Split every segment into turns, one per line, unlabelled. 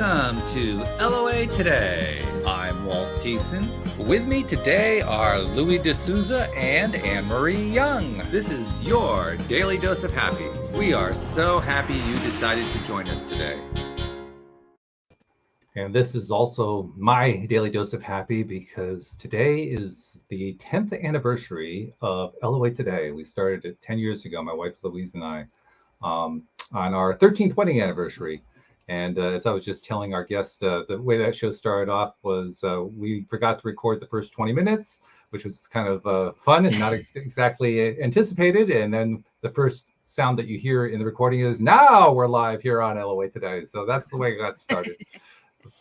Welcome to LOA Today. I'm Walt Thiessen. With me today are Louis D'Souza and Anne-Marie Young. This is your Daily Dose of Happy. We are so happy you decided to join us today.
And this is also my Daily Dose of Happy because today is the 10th anniversary of LOA Today. We started it 10 years ago, my wife Louise and I, on our 13th wedding anniversary. And as I was just telling our guest, the way that show started off was we forgot to record the first 20 minutes, which was kind of fun and not exactly anticipated. And then the first sound that you hear in the recording is, now we're live here on LOA Today. So that's the way it got started.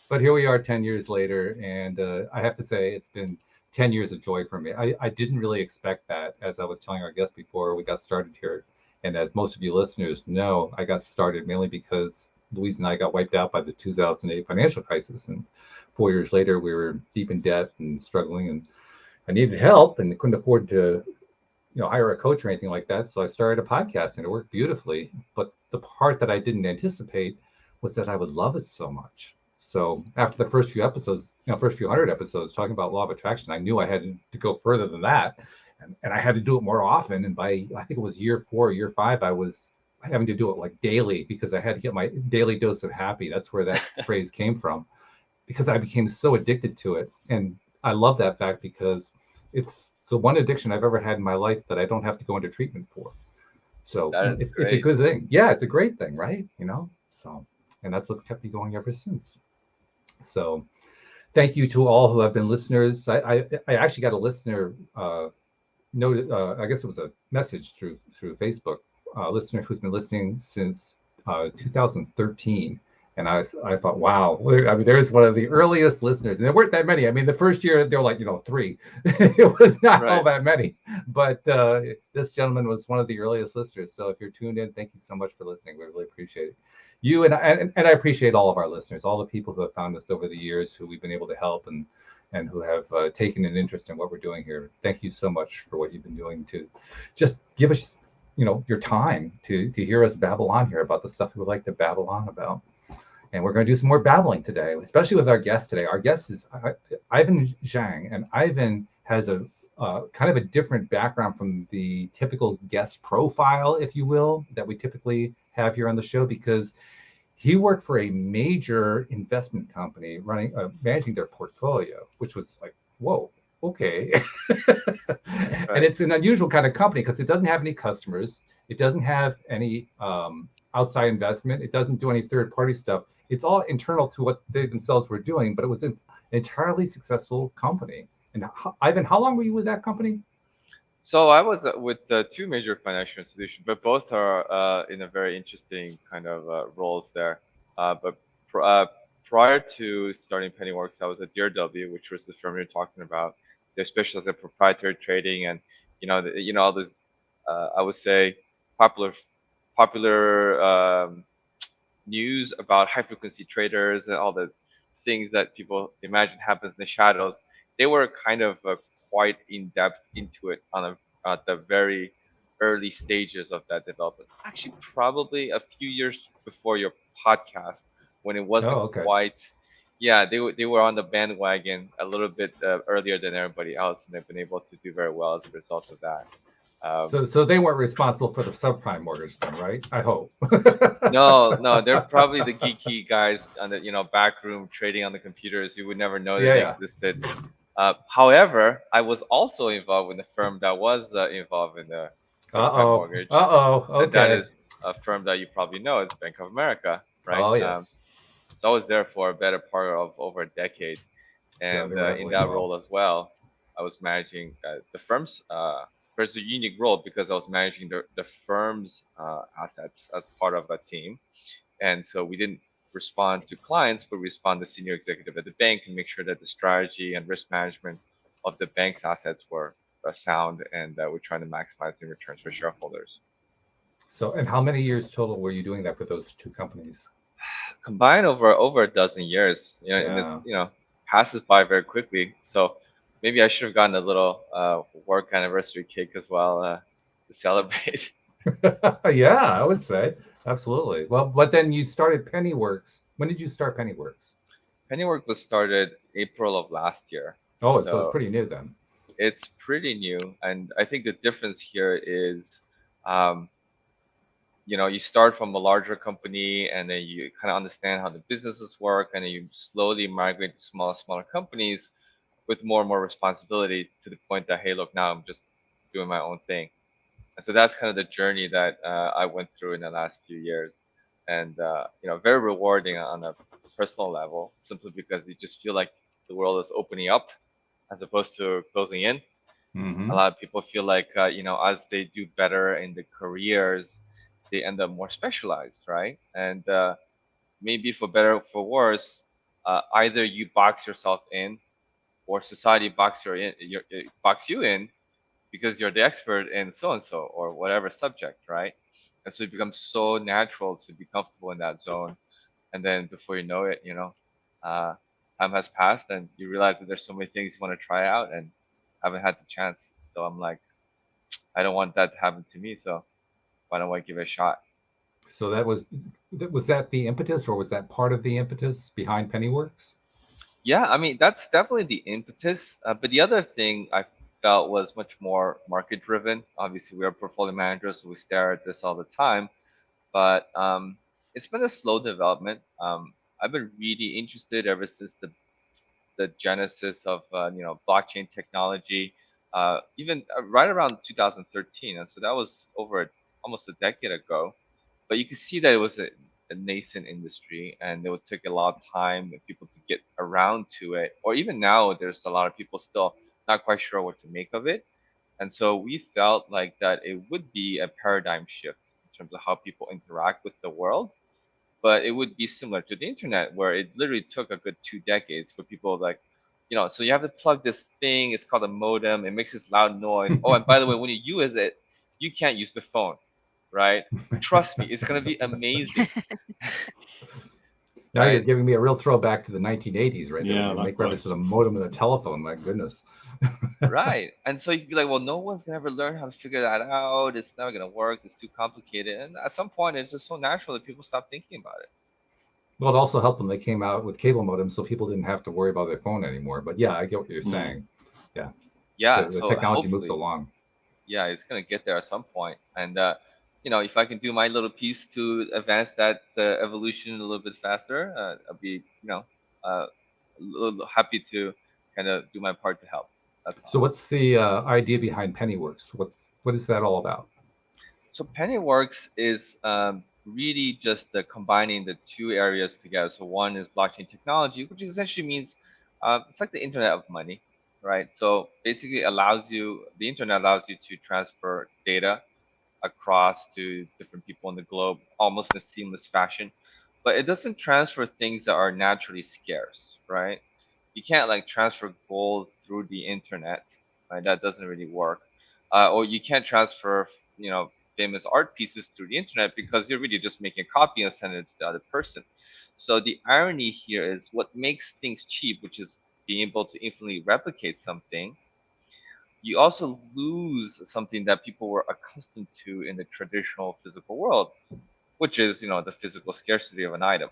But here we are 10 years later, and I have to say it's been 10 years of joy for me. I didn't really expect that, as I was telling our guest before we got started here. And as most of you listeners know, I got started mainly because Louise and I got wiped out by the 2008 financial crisis. And 4 years later, we were deep in debt and struggling, and I needed help and couldn't afford to hire a coach or anything like that. So I started a podcast, and it worked beautifully. But the part that I didn't anticipate was that I would love it so much. So after the first few episodes, first few 100 episodes talking about law of attraction, I knew I had to go further than that. And I had to do it more often. And by, I think it was year 4, year 5, I was having to do it like daily because I had to get my daily dose of happy. That's where that phrase came from, because I became so addicted to it. And I love that fact because it's the one addiction I've ever had in my life that I don't have to go into treatment for. So it's a good thing. Yeah, it's a great thing, right? So, and that's what's kept me going ever since. So thank you to all who have been listeners. I actually got a listener noted, I guess it was a message through Facebook, a listener who's been listening since 2013. And I thought, wow, I mean, there's one of the earliest listeners. And there weren't that many. I mean, the first year, they were like, 3. It was not all that many. But this gentleman was one of the earliest listeners. So if you're tuned in, thank you so much for listening. We really appreciate it. You and I appreciate all of our listeners, all the people who have found us over the years, who we've been able to help and who have taken an interest in what we're doing here. Thank you so much for what you've been doing to just give us, your time to hear us babble on here about the stuff we would like to babble on about. And we're going to do some more babbling today, especially with our guest today. Our guest is Ivan Zhang, and Ivan has a kind of a different background from the typical guest profile, if you will, that we typically have here on the show, because he worked for a major investment company managing their portfolio, which was like, whoa, okay. And it's an unusual kind of company because it doesn't have any customers. It doesn't have any outside investment. It doesn't do any third-party stuff. It's all internal to what they themselves were doing, but it was an entirely successful company. And Ivan, how long were you with that company?
So I was with 2 major financial institutions, but both are in a very interesting kind of roles there. But prior to starting Pennyworks, I was at DRW, which was the firm you're talking about. They're specialized in proprietary trading and all this I would say popular news about high frequency traders and all the things that people imagine happens in the shadows. They were kind of quite in depth into it at the very early stages of that development. Actually, probably a few years before your podcast, when it wasn't quite. Yeah, they were on the bandwagon a little bit earlier than everybody else, and they've been able to do very well as a result of that.
So they weren't responsible for the subprime mortgage then, right? I hope.
No, they're probably the geeky guys on the back room trading on the computers. You would never know that they existed. However, I was also involved in a firm that was involved in the subprime mortgage.
Okay.
That is a firm that you probably know. It's Bank of America, right?
Oh, yes.
So I was there for a better part of over a decade. And in that role as well, I was managing the firm's, there's a unique role because I was managing the firm's assets as part of a team. And so we didn't respond to clients, but respond to senior executive at the bank and make sure that the strategy and risk management of the bank's assets were sound, and we're trying to maximize the returns for shareholders.
So, and how many years total were you doing that for those 2 companies?
Combined over a dozen years, and it's, passes by very quickly. So maybe I should have gotten a little work anniversary cake as well to celebrate.
Yeah, I would say. Absolutely. Well, but then you started Pennyworks. When did you start Pennyworks?
Pennyworks was started April of last year.
Oh, so it's
So
pretty new then.
it's pretty new. And I think the difference here is, um, you start from a larger company and then you kind of understand how the businesses work, and then you slowly migrate to smaller companies with more and more responsibility to the point that, hey, look, now I'm just doing my own thing. And so that's kind of the journey that I went through in the last few years. And, very rewarding on a personal level, simply because you just feel like the world is opening up as opposed to closing in. A
Mm-hmm.
lot of people feel like, as they do better in the careers, they end up more specialized, right? And maybe for better or for worse, either you box yourself in, or society box you in because you're the expert in so and so or whatever subject, right? And so it becomes so natural to be comfortable in that zone. And then before you know it, uh, time has passed and you realize that there's so many things you want to try out and haven't had the chance. So I'm like, I don't want that to happen to me. So why don't I give it a shot?
So was that the impetus, or was that part of the impetus behind Pennyworks?
Yeah, I mean, that's definitely the impetus. But the other thing I felt was much more market driven. Obviously, we are portfolio managers, so we stare at this all the time. But it's been a slow development. I've been really interested ever since the genesis of blockchain technology, even right around 2013, and so that was over almost a decade ago. But you could see that it was a nascent industry, and it would take a lot of time for people to get around to it. Or even now, there's a lot of people still not quite sure what to make of it. And so we felt like that it would be a paradigm shift in terms of how people interact with the world, but it would be similar to the internet, where it literally took a good 2 decades for people like, so you have to plug this thing. It's called a modem. It makes this loud noise. Oh, and by the way, when you use it, you can't use the phone, right? Trust me, it's gonna be amazing,
Now you're
right?
giving me a real throwback to the 1980s, right?
Yeah,
They make reference
likewise.
to the modem and the telephone. My goodness.
Right. And so you'd be like, well, no one's gonna ever learn how to figure that out. It's never gonna work. It's too complicated. And at some point, it's just so natural that people stop thinking about it.
Well, it also helped them. They came out with cable modems, so people didn't have to worry about their phone anymore. But yeah, I get what you're saying. Yeah,
Yeah.
the
So
technology moves
hopefully,
along.
yeah, it's gonna get there at some point. And if I can do my little piece to advance that the evolution a little bit faster, I'll be, a little happy to kind of do my part to help. That's all.
So, what's the idea behind Pennyworks? What is that all about?
So Pennyworks is really just the combining the two areas together. So one is blockchain technology, which essentially means it's like the internet of money, right? So basically, the internet allows you to transfer data across to different people in the globe almost in a seamless fashion, but it doesn't transfer things that are naturally scarce, right? You can't like transfer gold through the internet, right? That doesn't really work. Or you can't transfer, famous art pieces through the internet because you're really just making a copy and sending it to the other person. So the irony here is what makes things cheap, which is being able to infinitely replicate something. You also lose something that people were accustomed to in the traditional physical world, which is, the physical scarcity of an item,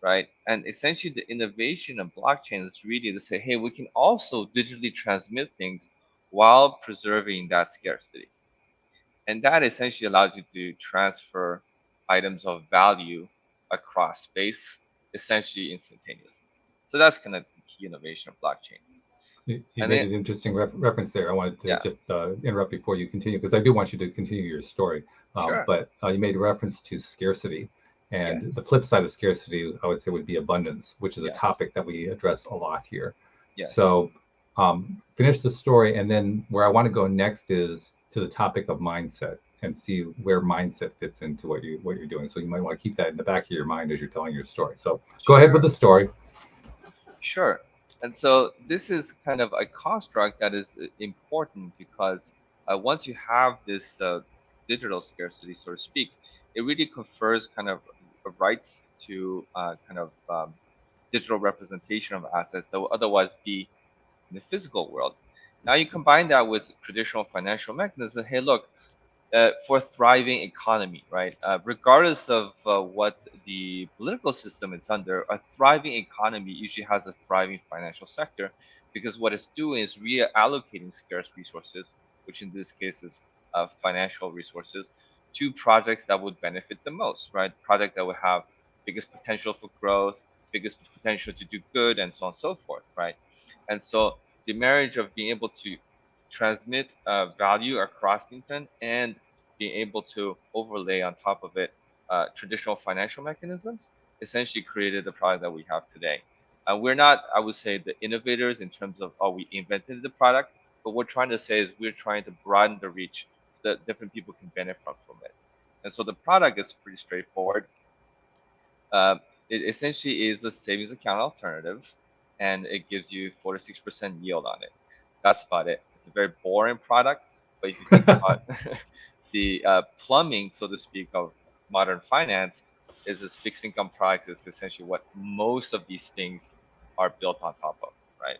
right? And essentially, the innovation of blockchain is really to say, hey, we can also digitally transmit things while preserving that scarcity. And that essentially allows you to transfer items of value across space, essentially instantaneously. So that's kind of the key innovation of blockchain.
You
And
made
then,
an interesting reference there. I wanted to
yeah,
just interrupt before you continue, because I do want you to continue your story.
sure.
But you made a reference to scarcity. And
Yes,
the flip side of scarcity, I would say, would be abundance, which is a
yes,
topic that we address a lot here.
yes.
So finish the story. And then where I want to go next is to the topic of mindset, and see where mindset fits into what you're doing. So you might want to keep that in the back of your mind as you're telling your story. So go ahead with
Sure.
the story.
Sure. And so this is kind of a construct that is important because once you have this digital scarcity, so to speak, it really confers kind of rights to kind of digital representation of assets that would otherwise be in the physical world. Now you combine that with traditional financial mechanisms. Hey, look, for thriving economy, right? Regardless of what the political system it's under, a thriving economy usually has a thriving financial sector, because what it's doing is reallocating scarce resources, which in this case is financial resources, to projects that would benefit the most, right? Project that would have biggest potential for growth, biggest potential to do good, and so on and so forth, right? And so the marriage of being able to transmit value across the internet and being able to overlay on top of it traditional financial mechanisms essentially created the product that we have today. We're not, I would say, the innovators in terms of, oh, we invented the product, but what we're trying to say is we're trying to broaden the reach so that different people can benefit from it. And so the product is pretty straightforward. It essentially is a savings account alternative, and it gives you 4 to 6% yield on it. That's about it. It's a very boring product, but if you think about the plumbing, so to speak, of modern finance, is this fixed income product is essentially what most of these things are built on top of, right?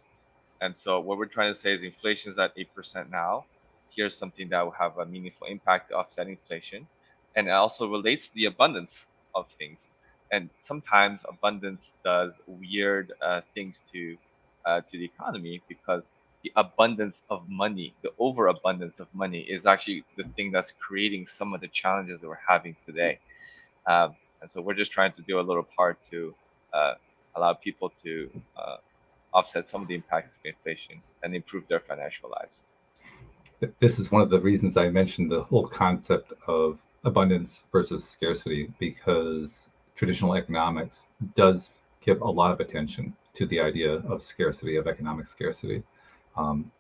And so what we're trying to say is inflation is at 8% now. Here's something that will have a meaningful impact to offset inflation, and it also relates to the abundance of things. And sometimes abundance does weird things to the economy, because the abundance of money, the overabundance of money, is actually the thing that's creating some of the challenges that we're having today. And so we're just trying to do a little part to allow people to offset some of the impacts of inflation and improve their financial lives.
This is one of the reasons I mentioned the whole concept of abundance versus scarcity, because traditional economics does give a lot of attention to the idea of scarcity, of economic scarcity.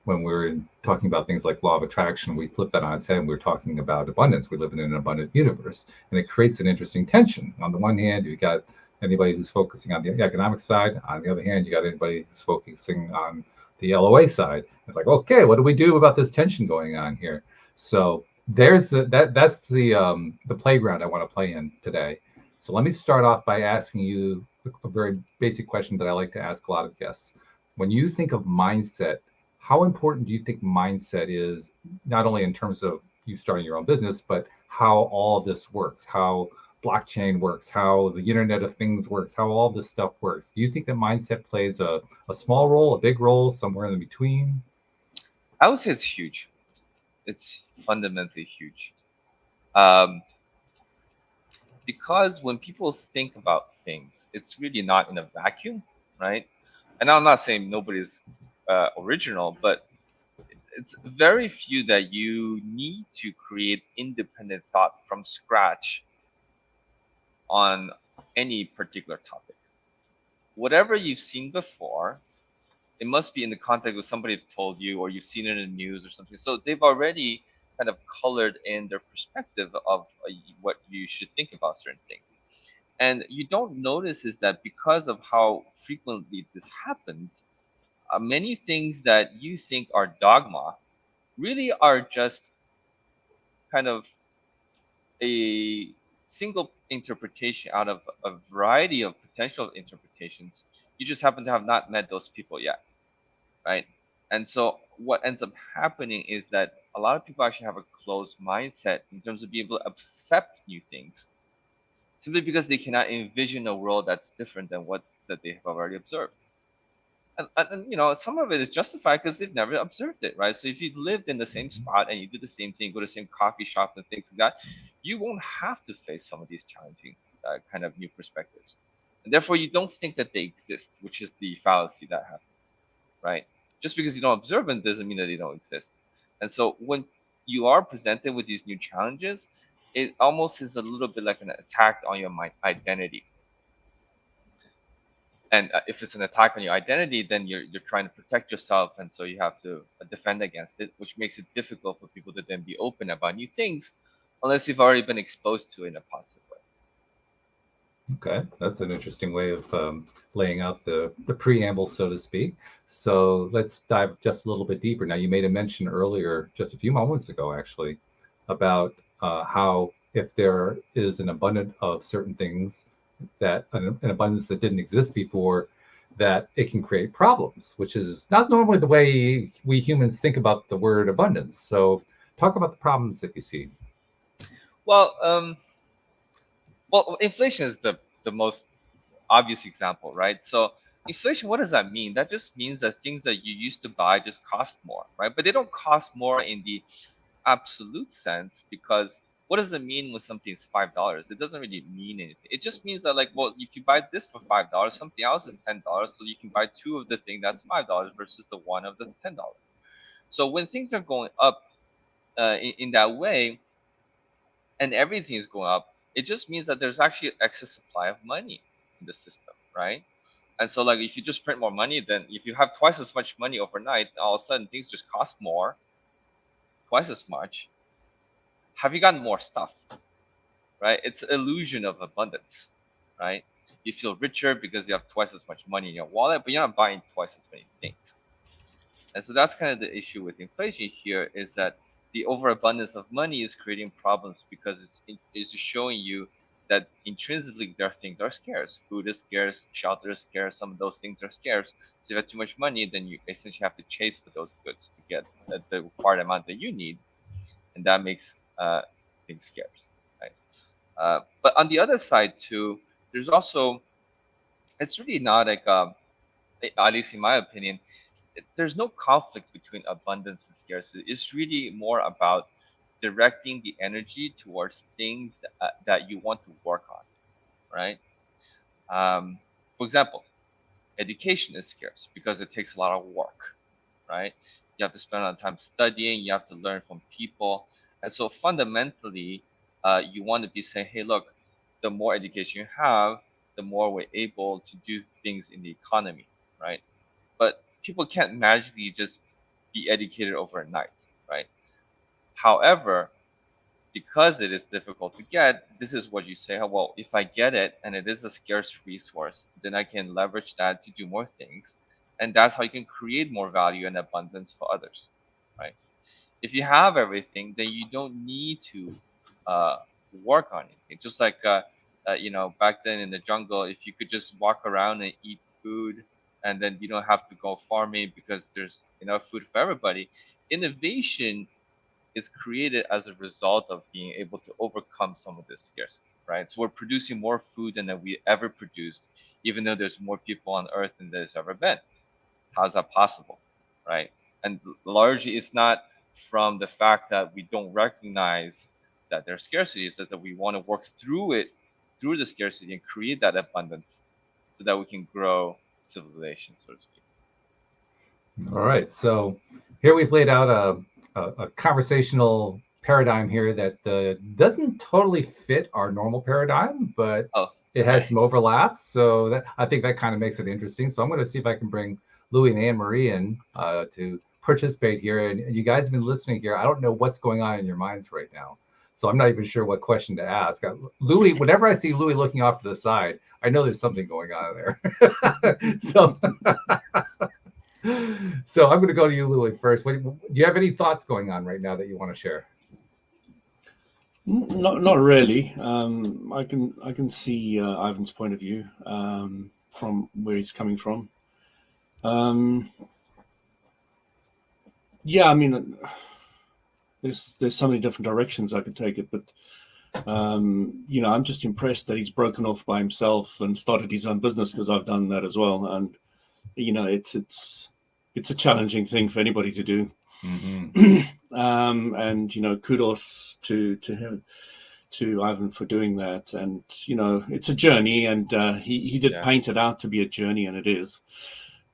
When we're talking about things like law of attraction, we flip that on its head and we're talking about abundance. We live in an abundant universe, and it creates an interesting tension. On the one hand, you've got anybody who's focusing on the economic side. On the other hand, you got anybody who's focusing on the LOA side. It's like, okay, what do we do about this tension going on here? So there's that's the playground I want to play in today. So let me start off by asking you a very basic question that I like to ask a lot of guests. When you think of mindset, how important do you think mindset is, not only in terms of you starting your own business, but how all this works, how blockchain works, how the Internet of Things works, how all this stuff works? Do you think that mindset plays a small role, a big role, somewhere in between?
I would say it's huge. It's fundamentally huge. Because when people think about things, it's really not in a vacuum, right? And I'm not saying nobody's original, but it's very few that you need to create independent thought from scratch on any particular topic. Whatever you've seen before, it must be in the context of somebody have told you, or you've seen it in the news or something. So they've already kind of colored in their perspective of what you should think about certain things. And you don't notice is that because of how frequently this happens, many things that you think are dogma really are just kind of a single interpretation out of a variety of potential interpretations. You just happen to have not met those people yet, right? And so what ends up happening is that a lot of people actually have a closed mindset in terms of being able to accept new things, simply because they cannot envision a world that's different than what that they have already observed. And you know, some of it is justified because they've never observed it, right? So if you've lived in the same spot and you do the same thing, go to the same coffee shop and things like that, you won't have to face some of these challenging kind of new perspectives. And therefore, you don't think that they exist, which is the fallacy that happens, right? Just because you don't observe them doesn't mean that they don't exist. And so when you are presented with these new challenges, it almost is a little bit like an attack on your identity. And if it's an attack on your identity, then you're trying to protect yourself, and so you have to defend against it, which makes it difficult for people to then be open about new things, unless you've already been exposed to it in a positive way.
Okay, that's an interesting way of laying out the preamble, so to speak. So let's dive just a little bit deeper. Now, you made a mention earlier, just a few moments ago, actually, about how if there is an abundance of certain things, that an abundance that didn't exist before, that it can create problems, which is not normally the way we humans think about the word abundance. So talk about the problems that you see.
Well, inflation is the most obvious example, right? So inflation, what does that mean? That just means that things that you used to buy just cost more, right? But they don't cost more in the absolute sense, because what does it mean when something's $5? It doesn't really mean anything. It just means that, like, well, if you buy this for $5, something else is $10, so you can buy two of the thing that's $5 versus the one of the $10. So when things are going up in that way, and everything is going up, it just means that there's actually an excess supply of money in the system, right? And so, like, if you just print more money, then if you have twice as much money overnight, all of a sudden things just cost more, twice as much. Have you gotten more stuff, right? It's an illusion of abundance, right? You feel richer because you have twice as much money in your wallet, but you're not buying twice as many things. And so that's kind of the issue with inflation here, is that the overabundance of money is creating problems, because it's showing you that intrinsically there are things that are scarce. Food is scarce, shelter is scarce, some of those things are scarce. So if you have too much money, then you essentially have to chase for those goods to get the required amount that you need, and that makes things scarce, right? But on the other side too, there's also, it's really not like, at least in my opinion, there's no conflict between abundance and scarcity. It's really more about directing the energy towards things that you want to work on, right? For example, education is scarce because it takes a lot of work, right? You have to spend a lot of time studying, you have to learn from people. And so fundamentally, you want to be saying, hey, look, the more education you have, the more we're able to do things in the economy, right? But people can't magically just be educated overnight, right? However, because it is difficult to get, this is what you say, oh, well, if I get it and it is a scarce resource, then I can leverage that to do more things. And that's how you can create more value and abundance for others, right? If you have everything, then you don't need to work on anything. Just like, back then in the jungle, if you could just walk around and eat food, and then you don't have to go farming because there's enough food for everybody. Innovation is created as a result of being able to overcome some of this scarcity, right? So we're producing more food than we ever produced, even though there's more people on Earth than there's ever been. How is that possible, right? And largely, it's not from the fact that we don't recognize that there's scarcity. It's that we want to work through the scarcity, and create that abundance so that we can grow civilization, so to speak.
All right. So here we've laid out a conversational paradigm here that doesn't totally fit our normal paradigm, but it has some overlaps. So I think that kind of makes it interesting. So I'm going to see if I can bring Louie and Anne-Marie in to participate here. And you guys have been listening here. I don't know what's going on in your minds right now, so I'm not even sure what question to ask. Louie, whenever I see Louie looking off to the side, I know there's something going on there. So I'm going to go to you, Louie, first. Do you have any thoughts going on right now that you want to share?
Not really. I can see Ivan's point of view from where he's coming from. Yeah, I mean, there's so many different directions I could take it, but I'm just impressed that he's broken off by himself and started his own business, because I've done that as well, and it's a challenging thing for anybody to do. Mm-hmm. And kudos to him, to Ivan, for doing that. And it's a journey, and he did paint it out to be a journey, and it is.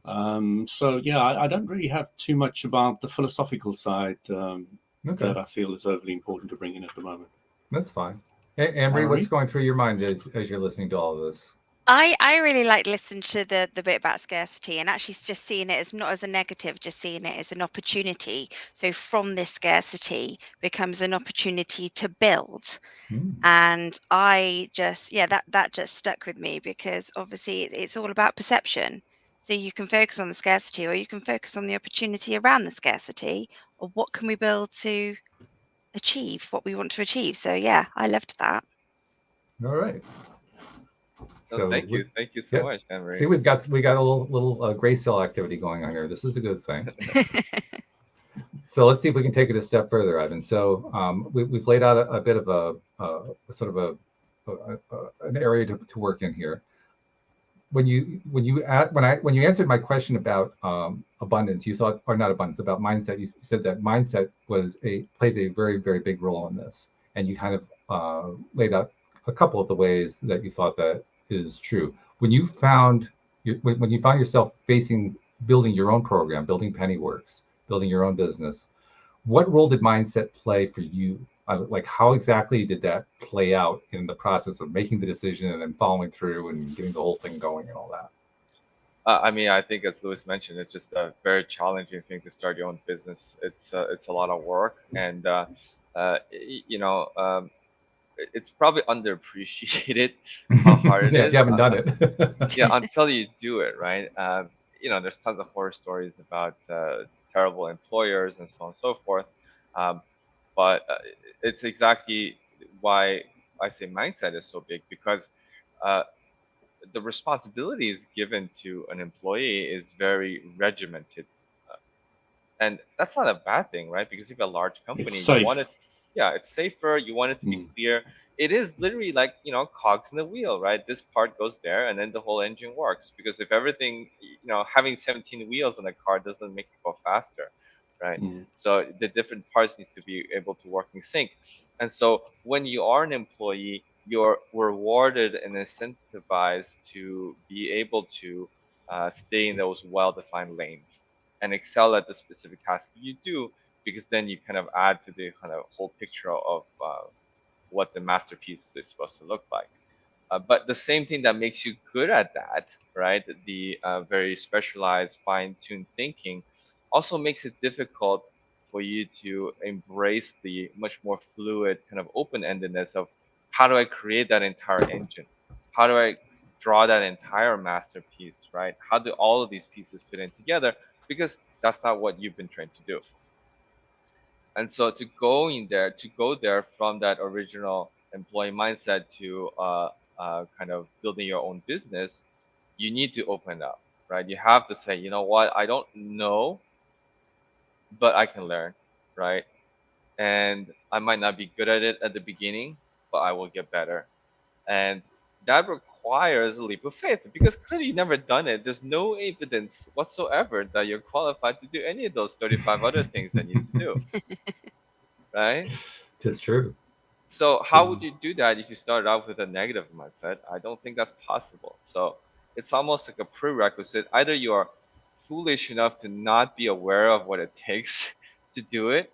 So yeah, I don't really have too much about the philosophical side that I feel is overly important to bring in at the moment.
That's fine. Hey, Anne-Marie, what's going through your mind as you're listening to all of this?
I really like listening to the bit about scarcity, and actually just seeing it as not as a negative, just seeing it as an opportunity. So from this scarcity becomes an opportunity to build. And I just, that just stuck with me, because obviously it's all about perception. So you can focus on the scarcity, or you can focus on the opportunity around the scarcity, or what can we build to achieve what we want to achieve. So yeah, I loved that.
All right.
So thank you so much, Anne-Marie.
See, we got a little gray cell activity going on here. This is a good thing. So let's see if we can take it a step further, Ivan. So we've laid out a bit of a sort of an area to work in here. When you answered my question about abundance, you thought, or not abundance, about mindset. You said that mindset plays a very, very big role in this, and you kind of laid out a couple of the ways that you thought that is true. When you found yourself facing building your own program, building Pennyworks, building your own business, what role did mindset play for you? Like, how exactly did that play out in the process of making the decision and then following through and getting the whole thing going and all that?
I mean, I think as Louis mentioned, it's just a very challenging thing to start your own business. It's a lot of work, and you know, it's probably underappreciated how hard it
Yeah,
is.
if you haven't done it.
Yeah, until you do it, right? You know, there's tons of horror stories about terrible employers and so on and so forth. Um, but it's exactly why I say mindset is so big, because uh, the responsibilities given to an employee is very regimented. Uh, and that's not a bad thing, right? Because if you're a large company,
It's
you want
safe.
it, yeah, it's safer. You want it to be clear. It is literally like, you know, cogs in the wheel, right? This part goes there and then the whole engine works. Because if everything, you know, having 17 wheels in a car doesn't make it go faster, right? So the different parts need to be able to work in sync. And so when you are an employee, you're rewarded and incentivized to be able to stay in those well-defined lanes and excel at the specific task you do, because then you kind of add to the kind of whole picture of what the masterpiece is supposed to look like. But the same thing that makes you good at that, right? The very specialized, fine-tuned thinking also makes it difficult for you to embrace the much more fluid kind of open-endedness of how do I create that entire engine? How do I draw that entire masterpiece, right? How do all of these pieces fit in together? Because that's not what you've been trained to do. And so to go there from that original employee mindset to kind of building your own business, you need to open up, right? You have to say, you know what, I don't know, but I can learn, right? And I might not be good at it at the beginning, but I will get better. And that requires a leap of faith, because clearly you've never done it. There's no evidence whatsoever that you're qualified to do any of those 35 other things that you need to do, right?
Tis true.
So how would you do that if you started out with a negative mindset? I don't think that's possible. So it's almost like a prerequisite. Either you are foolish enough to not be aware of what it takes to do it,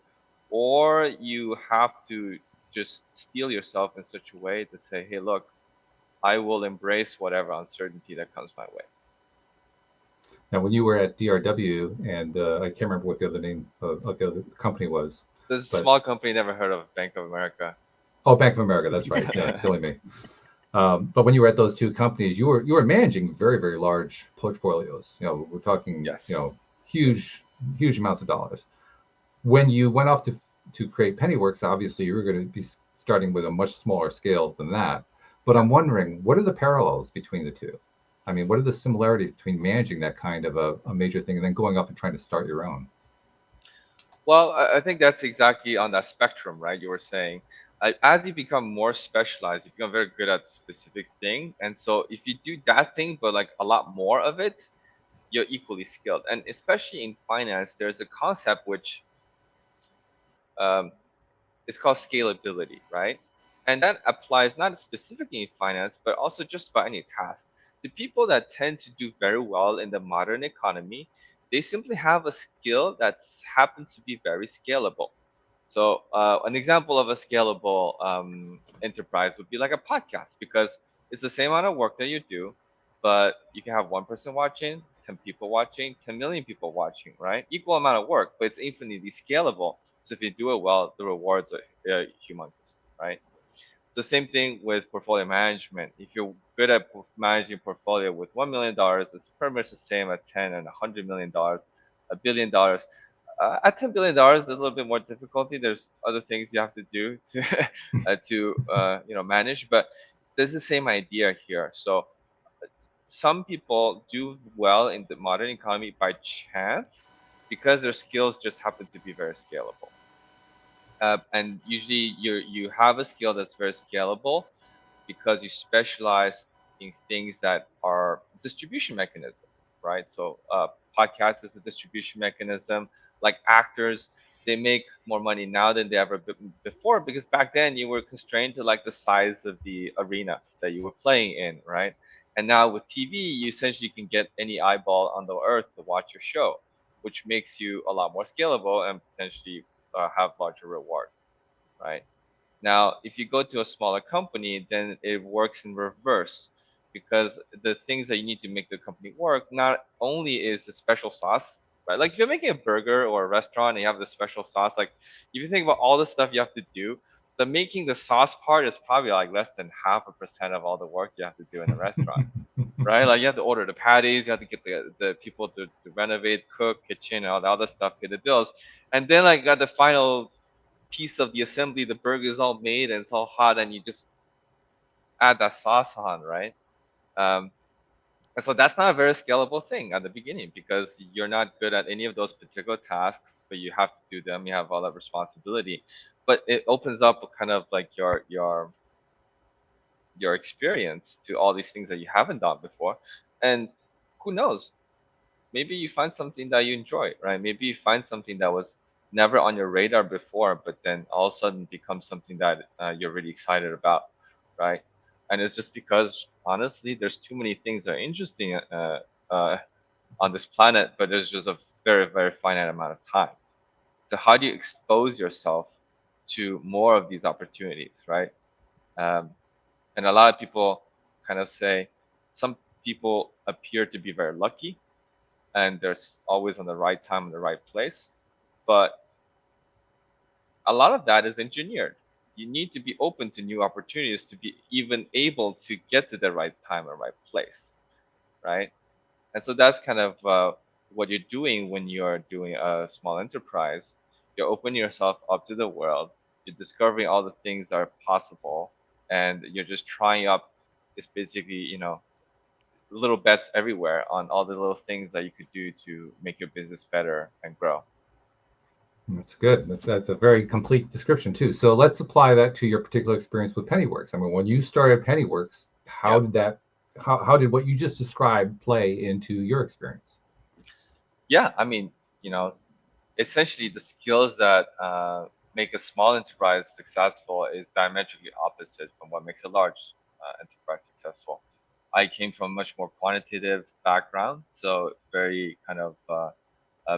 or you have to just steel yourself in such a way to say, hey, look, I will embrace whatever uncertainty that comes my way.
Now, when you were at DRW, and I can't remember what the other name of the other company was.
This small company, never heard of Bank of America.
Oh, Bank of America, that's right. Yeah, silly me. But when you were at those two companies, you were managing very, very large portfolios. You know, we're talking,
Yes.
you know, huge amounts of dollars. When you went off to create Pennyworks, obviously you were going to be starting with a much smaller scale than that. But I'm wondering, what are the parallels between the two? I mean, what are the similarities between managing that kind of a major thing and then going off and trying to start your own?
Well, I think that's exactly on that spectrum, right? You were saying, as you become more specialized, you become very good at a specific thing. And so if you do that thing, but like a lot more of it, you're equally skilled. And especially in finance, there's a concept which it's called scalability, right? And that applies not specifically in finance, but also just about any task. The people that tend to do very well in the modern economy, they simply have a skill that happens to be very scalable. So an example of a scalable enterprise would be like a podcast, because it's the same amount of work that you do, but you can have one person watching, 10 people watching, 10 million people watching, right? Equal amount of work, but it's infinitely scalable. So if you do it well, the rewards are humongous, right? So same thing with portfolio management. If you're good at managing portfolio with $1 million, it's pretty much the same at 10 and $100 million, $1 billion. At $10 billion, there's a little bit more difficulty. There's other things you have to do to manage, but there's the same idea here. So some people do well in the modern economy by chance, because their skills just happen to be very scalable. And usually you have a skill that's very scalable because you specialize in things that are distribution mechanisms, right? So podcast is a distribution mechanism. Like actors, they make more money now than they ever before, because back then you were constrained to like the size of the arena that you were playing in, right? And now with TV, you essentially can get any eyeball on the earth to watch your show, which makes you a lot more scalable and potentially have larger rewards, right? Now, if you go to a smaller company, then it works in reverse, because the things that you need to make the company work not only is the special sauce, right? Like if you're making a burger or a restaurant and you have the special sauce, like if you think about all the stuff you have to do, the making the sauce part is probably like less than 0.5% of all the work you have to do in a restaurant, right? Like you have to order the patties, you have to get the people to renovate, cook, kitchen, all the other stuff, pay the bills. And then like got the final piece of the assembly, the burger is all made and it's all hot, and you just add that sauce on, right? Um, and so that's not a very scalable thing at the beginning, because you're not good at any of those particular tasks, but you have to do them. You have all that responsibility, but it opens up kind of like your experience to all these things that you haven't done before. And who knows, maybe you find something that you enjoy, right? Maybe you find something that was never on your radar before, but then all of a sudden becomes something that you're really excited about, right? And it's just because honestly, there's too many things that are interesting uh, on this planet, but there's just a very, very finite amount of time. So how do you expose yourself to more of these opportunities, right? Um, and a lot of people kind of say some people appear to be very lucky and they're always on the right time in the right place. But a lot of that is engineered. You need to be open to new opportunities to be even able to get to the right time and right place, right? And so that's kind of what you're doing when you're doing a small enterprise. You're opening yourself up to the world. You're discovering all the things that are possible, and you're just trying up. It's basically, little bets everywhere on all the little things that you could do to make your business better and grow.
That's good. That's a very complete description too. So let's apply that to your particular experience with Pennyworks. I mean, when you started Pennyworks, how did what you just described play into your experience?
Yeah, I mean, essentially the skills that make a small enterprise successful is diametrically opposite from what makes a large enterprise successful. I came from a much more quantitative background, so very kind of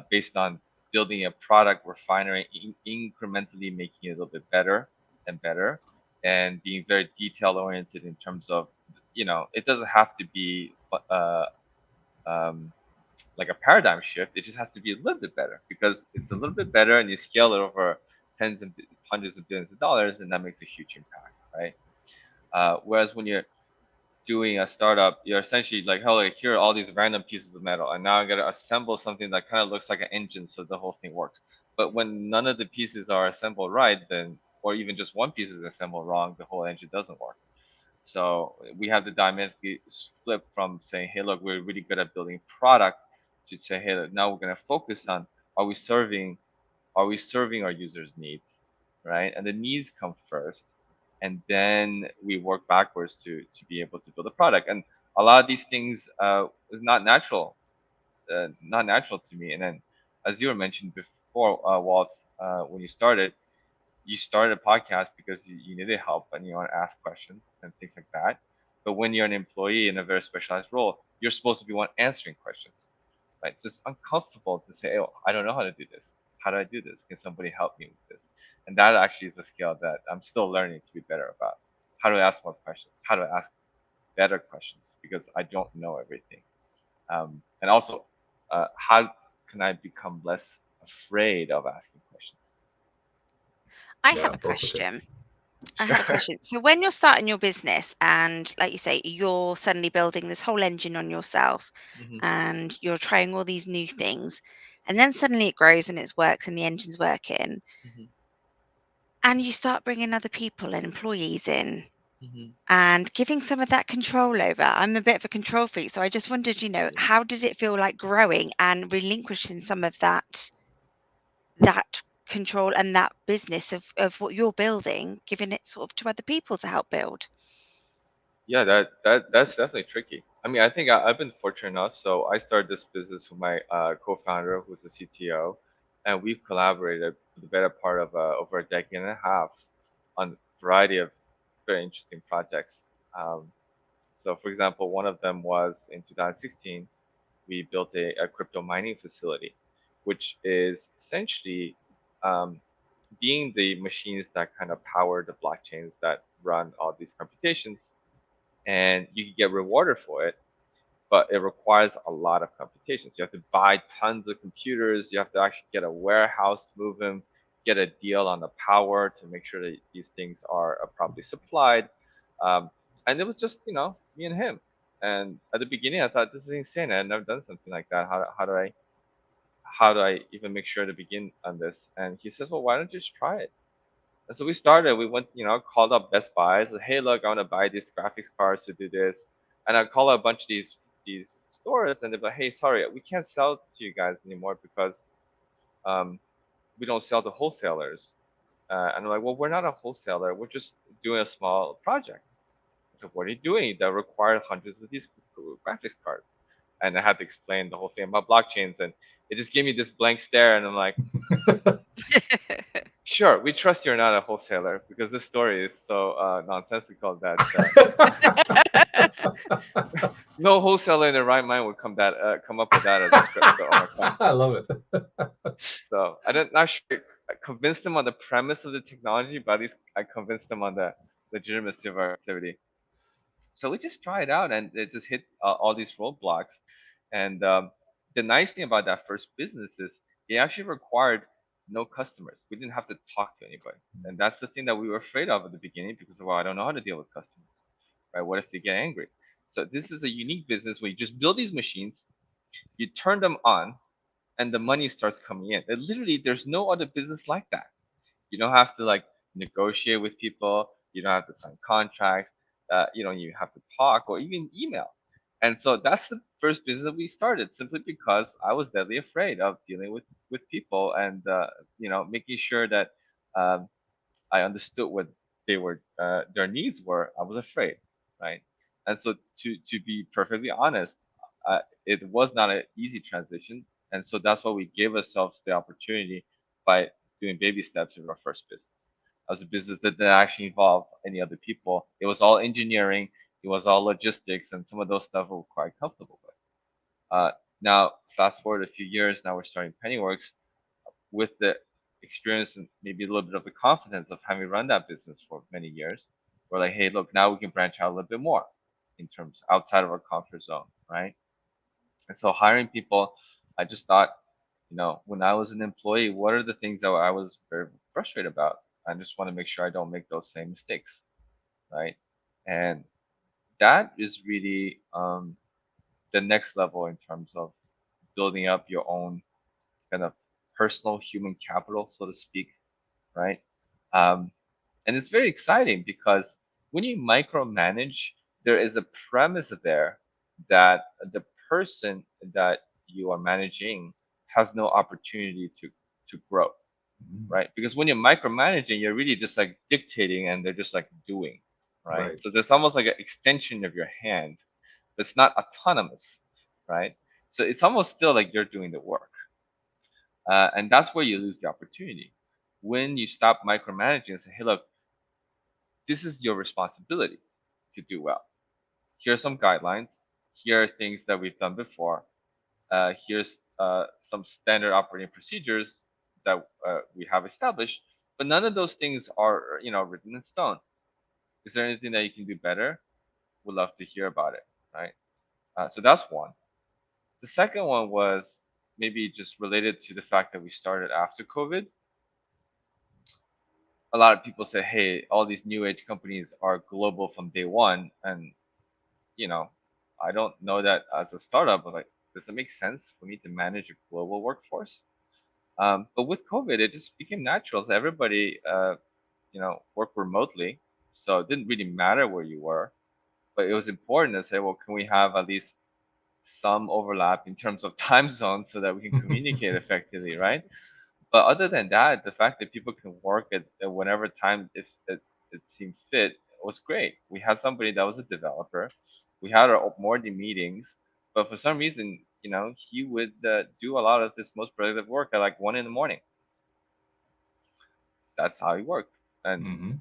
based on building a product, refinery, incrementally making it a little bit better and better, and being very detail oriented in terms of, it doesn't have to be um, like a paradigm shift. It just has to be a little bit better, because it's a little bit better and you scale it over tens and hundreds of billions of dollars, and that makes a huge impact, right? Whereas when you're doing a startup, you're essentially like, oh, like, here are all these random pieces of metal, and now I gotta assemble something that kind of looks like an engine so the whole thing works. But when none of the pieces are assembled right, then, or even just one piece is assembled wrong, the whole engine doesn't work. So we have to diametrically flip from saying, hey, look, we're really good at building product, to say, hey, look, now we're gonna focus on, are we serving our users' needs, right? And the needs come first, and then we work backwards to be able to build a product. And a lot of these things is not natural to me. And then, as you were mentioned before, Walt, when you started a podcast because you needed help and you want to ask questions and things like that. But when you're an employee in a very specialized role, you're supposed to be one answering questions, right? So it's uncomfortable to say, oh, I don't know how to do this. How do I do this? Can somebody help me with this? And that actually is a skill that I'm still learning to be better about. How do I ask more questions? How do I ask better questions? Because I don't know everything. And also, how can I become less afraid of asking questions?
I have a question. I have a question. So when you're starting your business and, like you say, you're suddenly building this whole engine on yourself, and you're trying all these new things, and then suddenly it grows and it works and the engine's working, and you start bringing other people and employees in, and giving some of that control over. I'm a bit of a control freak, so I just wondered, how did it feel like growing and relinquishing some of that control and that business of what you're building, giving it sort of to other people to help build?
Yeah, that's definitely tricky. I mean, I think I've been fortunate enough. So I started this business with my co-founder, who's the CTO, and we've collaborated for the better part of over a decade and a half on a variety of very interesting projects. Um, so, for example, one of them was in 2016, we built a crypto mining facility, which is essentially um, being the machines that kind of power the blockchains that run all these computations, and you can get rewarded for it, but it requires a lot of computations. You have to buy tons of computers. You have to actually get a warehouse, move them, get a deal on the power to make sure that these things are properly supplied. Um, and it was just, me and him. And at the beginning, I thought this is insane. I had never done something like that. How do I even make sure to begin on this? And he says, well, why don't you just try it? And so we started. We went, called up Best Buy. Said, hey, look, I want to buy these graphics cards to do this. And I call up a bunch of these stores, and they're like, hey, sorry, we can't sell to you guys anymore because um, we don't sell to wholesalers. And I'm like, well, we're not a wholesaler. We're just doing a small project. So what are you doing that requires hundreds of these graphics cards? And I had to explain the whole thing about blockchains, and it just gave me this blank stare. And I'm like, sure, we trust you're not a wholesaler because this story is so nonsensical that no wholesaler in their right mind would come up with that as a script. So, oh my God.
I love it.
So not sure I convinced them on the premise of the technology, but at least I convinced them on the legitimacy of our activity. So we just tried it out, and it just hit all these roadblocks. And the nice thing about that first business is it actually required no customers. We didn't have to talk to anybody, and that's the thing that we were afraid of at the beginning because, well, I don't know how to deal with customers, right? What if they get angry? So this is a unique business where you just build these machines, you turn them on, and the money starts coming in. And literally, there's no other business like that. You don't have to like negotiate with people. You don't have to sign contracts. You have to talk or even email. And so that's the first business that we started simply because I was deadly afraid of dealing with people and making sure that um, I understood what their needs were. I was afraid, right? And so to be perfectly honest, it was not an easy transition, and so that's why we gave ourselves the opportunity by doing baby steps in our first business. It was a business that didn't actually involve any other people. It was all engineering, it was all logistics, and some of those stuff we're quite comfortable with. Uh, Now, fast forward a few years, now we're starting Pennyworks with the experience and maybe a little bit of the confidence of having run that business for many years. We're like, hey, look, now we can branch out a little bit more in terms outside of our comfort zone, right? And so hiring people, I just thought, when I was an employee, what are the things that I was very frustrated about? I just want to make sure I don't make those same mistakes, right? And that is really the next level in terms of building up your own kind of personal human capital, so to speak, right? Um, and it's very exciting because when you micromanage, there is a premise there that the person that you are managing has no opportunity to grow, right? Because when you're micromanaging, you're really just like dictating, and they're just like doing, right?
Right.
So there's almost like an extension of your hand, but it's not autonomous, right? So it's almost still like you're doing the work. And that's where you lose the opportunity. When you stop micromanaging and say, hey, look, this is your responsibility to do well. Here are some guidelines. Here are things that we've done before. Here's some standard operating procedures that we have established, but none of those things are, written in stone. Is there anything that you can do better? Would love to hear about it, right? So that's one. The second one was maybe just related to the fact that we started after COVID. A lot of people say, hey, all these new age companies are global from day one. And, you know, I don't know that as a startup, but like, does it make sense for me to manage a global workforce? But with COVID, it just became natural. So everybody, worked remotely. So it didn't really matter where you were, but it was important to say, well, can we have at least some overlap in terms of time zones so that we can communicate effectively, right? But other than that, the fact that people can work at whenever time if it seemed fit was great. We had somebody that was a developer. We had our morning meetings, but for some reason, he would do a lot of his most productive work at like 1 a.m. That's how he worked, and
Mm-hmm.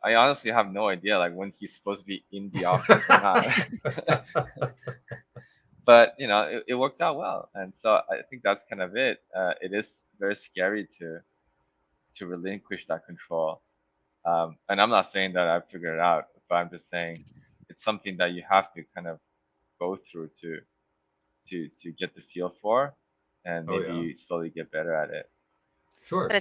I honestly have no idea like when he's supposed to be in the office or not. But it worked out well, and so I think that's kind of it. It is very scary to relinquish that control, and I'm not saying that I figured it out, but I'm just saying it's something that you have to kind of go through to get the feel for, and maybe slowly get better at it.
Sure.
But I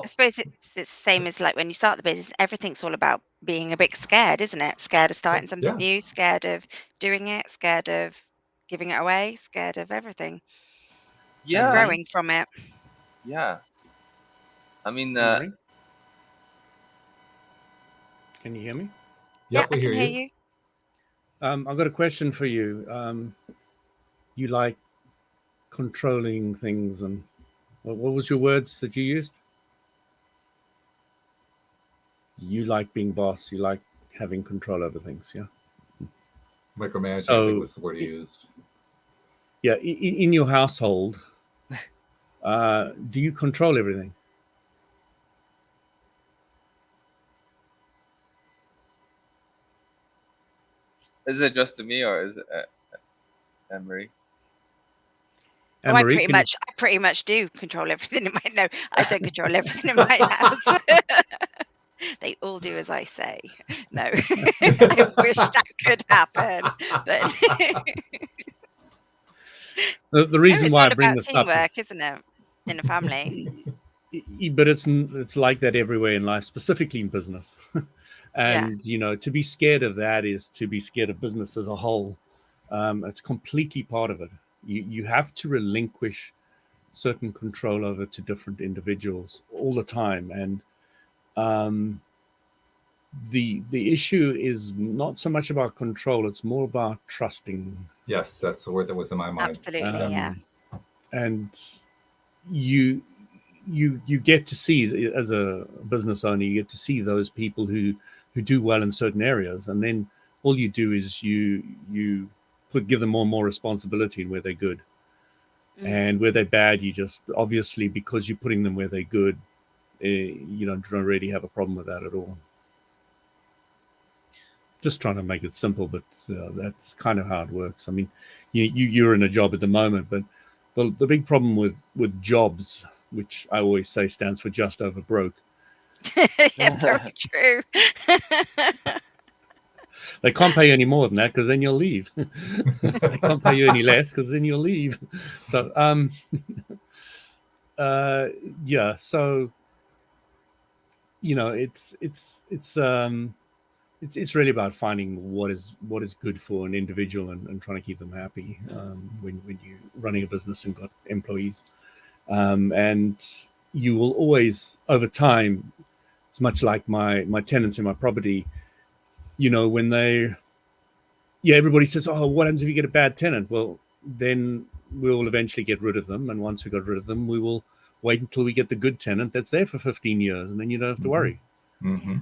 suppose it's the same as like when you start the business, everything's all about being a bit scared, isn't it? Scared of starting something new, scared of doing it, scared of giving it away, scared of everything.
Yeah.
And growing from it.
Yeah. I mean,
Can you hear me?
Yep,
I can hear you.
I've got a question for you. You like controlling things, and what was your words that you used? You like being boss. You like having control over things, yeah?
Micromanaging, I think was the word you used.
Yeah, in your household, do you control everything?
Is it just to me or is it Anne-Marie?
Oh, I pretty much do control everything in my. No, I don't control everything in my house. They all do as I say. No, I wish that could happen, but
the reason why I bring this up,
teamwork, isn't it, in a family?
But it's like that everywhere in life, specifically in business. And to be scared of that is to be scared of business as a whole. It's completely part of it. You have to relinquish certain control over to different individuals all the time, and the issue is not so much about control; it's more about trusting.
Yes, that's the word that was in my mind.
Absolutely, yeah.
And you get to see, as a business owner, you get to see those people who do well in certain areas, and then all you do is you give them more and more responsibility in where they're good. And where they're bad, you just, obviously, because you're putting them where they're good, you don't really have a problem with that at all. Just trying to make it simple, but that's kind of how it works. I mean, you're in a job at the moment, but the big problem with jobs, which I always say stands for just over broke.
Yeah, very true.
They can't pay you any more than that because then you'll leave. They can't pay you any less because then you'll leave. So, yeah. So, it's really about finding what is good for an individual and trying to keep them happy when you're running a business and got employees. And you will always, over time, it's much like my tenants in my property. When everybody says, oh, what happens if you get a bad tenant? Well, then we'll eventually get rid of them. And once we got rid of them, we will wait until we get the good tenant that's there for 15 years. And then you don't have to worry.
Mm-hmm.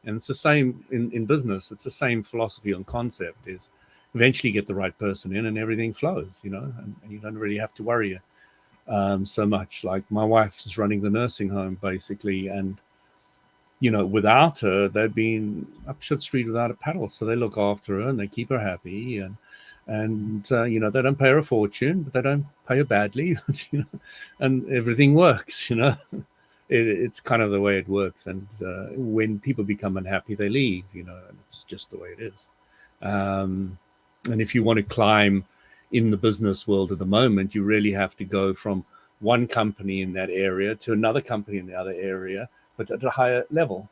And it's the same in business. It's the same philosophy and concept is eventually get the right person in and everything flows, and you don't really have to worry so much. Like my wife is running the nursing home basically. And without her, they've been up Ship Street without a paddle. So they look after her and they keep her happy, and they don't pay her a fortune, but they don't pay her badly, and everything works. It's kind of the way it works. And when people become unhappy, they leave. And it's just the way it is. And if you want to climb in the business world at the moment, you really have to go from one company in that area to another company in the other area, but at a higher level.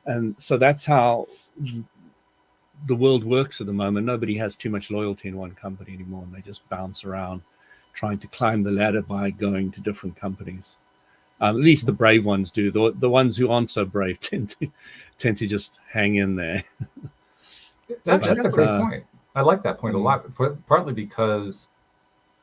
And so that's how the world works at the moment. Nobody has too much loyalty in one company anymore, and they just bounce around trying to climb the ladder by going to different companies. At least the brave ones do. The ones who aren't so brave tend to just hang in there.
That's a great point. I like that point a lot. Partly because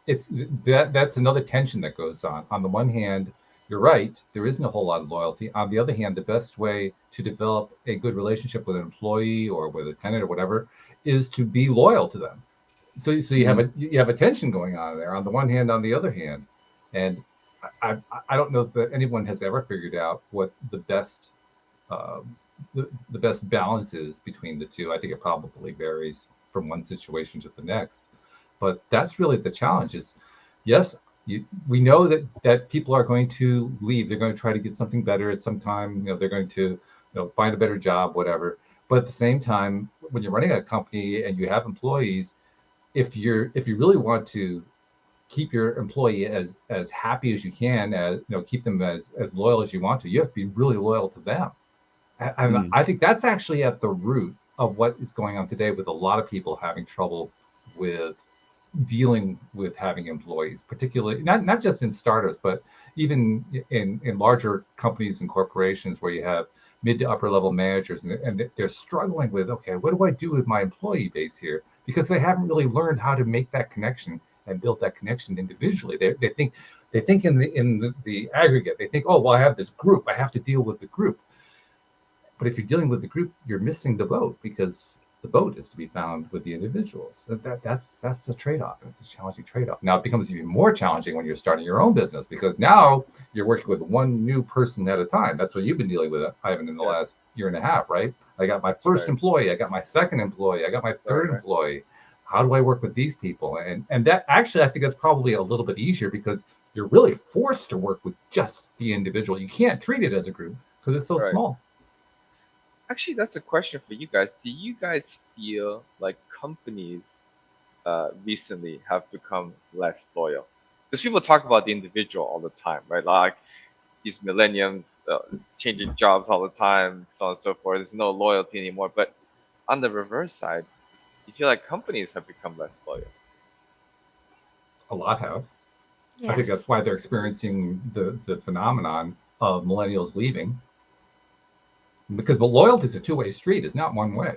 that's another tension that goes on. On the one hand, you're right, there isn't a whole lot of loyalty. On the other hand, the best way to develop a good relationship with an employee or with a tenant or whatever is to be loyal to them. So you have a tension going on there. On the one hand, on the other hand, and I don't know that anyone has ever figured out what the best the best balance is between the two. I think it probably varies from one situation to the next, but that's really the challenge. Is yes, we know that people are going to leave. They're going to try to get something better at some time. They're going to find a better job, whatever. But at the same time, when you're running a company and you have employees, if you really want to keep your employee as happy as you can, as keep them as loyal as you want to, you have to be really loyal to them. And I think that's actually at the root of what is going on today with a lot of people having trouble with dealing with having employees, particularly not just in startups, but even in larger companies and corporations where you have mid to upper level managers, and they're struggling with, okay, what do I do with my employee base here? Because they haven't really learned how to make that connection and build that connection individually. They think in the aggregate. They think, oh, well, I have this group, I have to deal with the group. But if you're dealing with the group, you're missing the boat, because the boat is to be found with the individuals. That's the trade-off. It's a challenging trade-off. Now it becomes even more challenging when you're starting your own business, because now you're working with one new person at a time. That's what you've been dealing with, Ivan, in the last year and a half, right? I got my first employee, I got my second employee, I got my third employee. How do I work with these people? And that actually, I think that's probably a little bit easier, because you're really forced to work with just the individual. You can't treat it as a group because it's so small.
Actually, that's a question for you guys. Do you guys feel like companies recently have become less loyal? Because people talk about the individual all the time, right? Like these millennials changing jobs all the time, so on and so forth. There's no loyalty anymore. But on the reverse side, you feel like companies have become less loyal?
A lot have.
Yes.
I think that's why they're experiencing the phenomenon of millennials leaving. Because loyalty is a two-way street. It's not one way.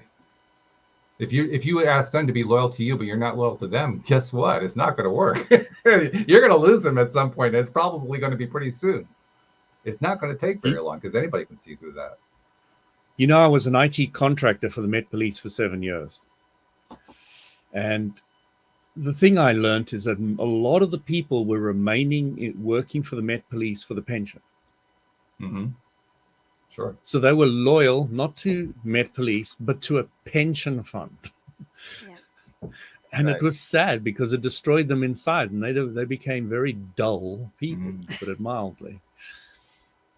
If you ask them to be loyal to you, but you're not loyal to them, guess what? It's not going to work. You're going to lose them at some point. And it's probably going to be pretty soon. It's not going to take very long, because anybody can see through that.
I was an IT contractor for the Met Police for 7 years. And the thing I learned is that a lot of the people were remaining working for the Met Police for the pension.
Mm-hmm. Sure.
So they were loyal not to Met Police, but to a pension fund.
Yeah.
And it was sad, because it destroyed them inside, and they became very dull people, to put it mildly.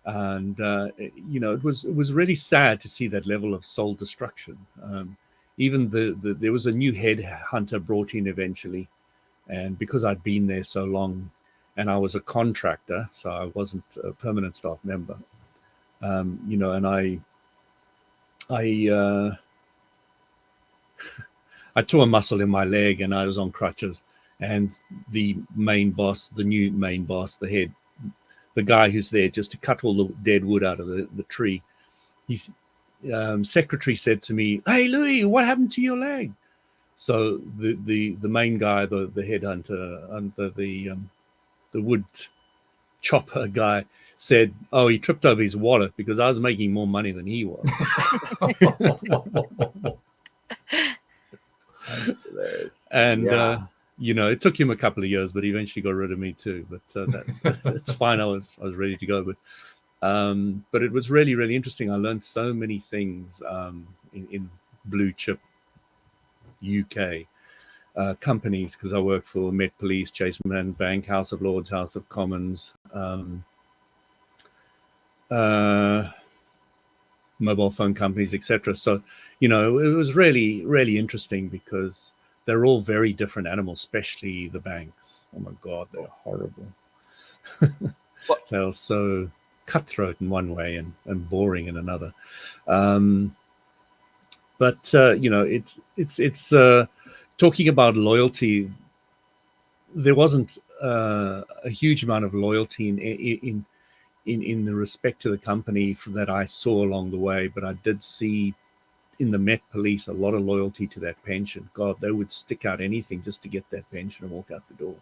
And it was really sad to see that level of soul destruction. Even there was a new head hunter brought in eventually, and because I'd been there so long, and I was a contractor, so I wasn't a permanent staff member. And I tore a muscle in my leg, and I was on crutches. And the main boss, the new main boss, the head, the guy who's there just to cut all the dead wood out of the tree, his secretary said to me, "Hey, Louis, what happened to your leg?" So the main guy, the headhunter, and the wood chopper guy, said, "Oh, he tripped over his wallet because I was making more money than he was." And it took him a couple of years, but he eventually got rid of me too. But it's fine. I was ready to go. But it was really, really interesting. I learned so many things in blue chip UK companies, because I worked for Met Police, Chase Manhattan Bank, House of Lords, House of Commons, mobile phone companies, etc. So, it was really, really interesting, because they're all very different animals, especially the banks. Oh my God, they're horrible. They're so cutthroat in one way and boring in another. It's talking about loyalty. There wasn't a huge amount of loyalty in the respect to the company that I saw along the way, but I did see in the Met Police a lot of loyalty to that pension. God, they would stick out anything just to get that pension and walk out the door,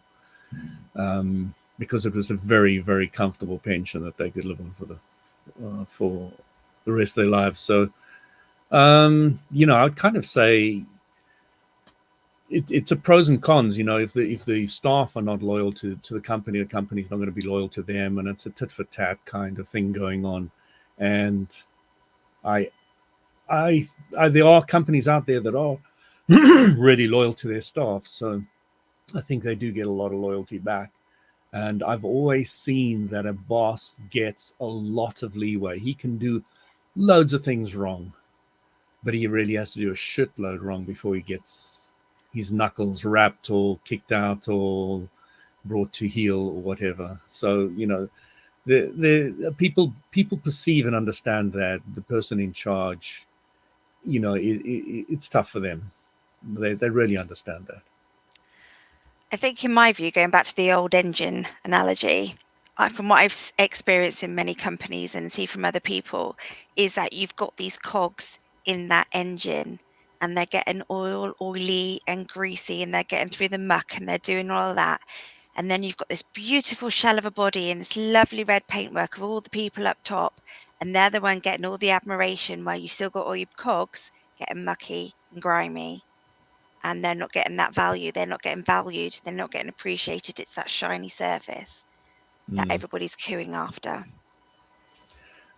because it was a very, very comfortable pension that they could live on for the rest of their lives. So, I'd kind of say it's a pros and cons. If the staff are not loyal to the company's not going to be loyal to them, and it's a tit for tat kind of thing going on. And there are companies out there that are really loyal to their staff, so I think they do get a lot of loyalty back. And I've always seen that a boss gets a lot of leeway. He can do loads of things wrong, but he really has to do a shitload wrong before he gets his knuckles wrapped or kicked out or brought to heel or whatever. So, the people perceive and understand that the person in charge, it's tough for them. They really understand that.
I think, in my view, going back to the old engine analogy, from what I've experienced in many companies and see from other people, is that you've got these cogs in that engine, and they're getting oily and greasy, and they're getting through the muck, and they're doing all of that. And then you've got this beautiful shell of a body and this lovely red paintwork of all the people up top, and they're the one getting all the admiration, while you've still got all your cogs getting mucky and grimy, and they're not getting that value. They're not getting valued. They're not getting appreciated. It's that shiny surface that everybody's cooing after.